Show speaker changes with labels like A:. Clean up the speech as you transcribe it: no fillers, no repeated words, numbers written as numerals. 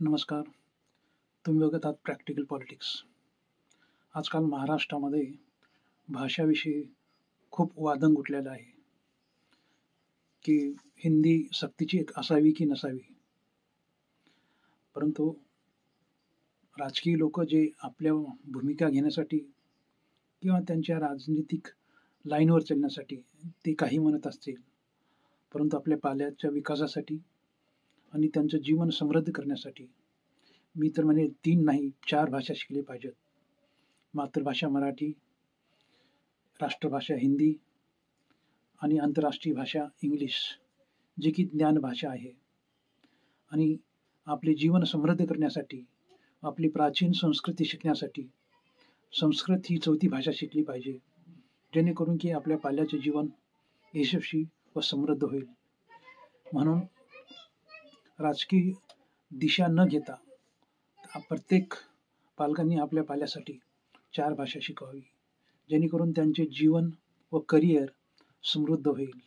A: नमस्कार. तुम्ही बघत आहात प्रॅक्टिकल पॉलिटिक्स. आजकाल महाराष्ट्रामध्ये भाषाविषयी खूप वादंग उठलेला आहे, की हिंदी सक्तीची एक असावी की नसावी. परंतु राजकीय लोक जे आपल्या भूमिका घेण्यासाठी किंवा त्यांच्या राजनीतिक लाईनवर चालण्यासाठी ते काही म्हणत असतील, परंतु आपल्या पाल्याच्या विकासासाठी आणि त्यांचं जीवन समृद्ध करण्यासाठी मी तर म्हणे 3 नाही 4 भाषा शिकली पाहिजेत. मातृभाषा मराठी, राष्ट्रभाषा हिंदी आणि आंतरराष्ट्रीय भाषा इंग्लिश, जी की ज्ञान भाषा आहे. आणि आपले जीवन समृद्ध करण्यासाठी, आपली प्राचीन संस्कृती शिकण्यासाठी संस्कृत ही 4थी भाषा शिकली पाहिजे, जेणेकरून की आपल्या पाल्याचे जीवन यशस्वी व समृद्ध होईल. म्हणून राजकीय दिशा न घेता प्रत्येक पालकांनी आपल्या पाल्यासाठी 4 भाषा शिकवावी, जेणेकरून त्यांचे जीवन व करिअर समृद्ध होईल.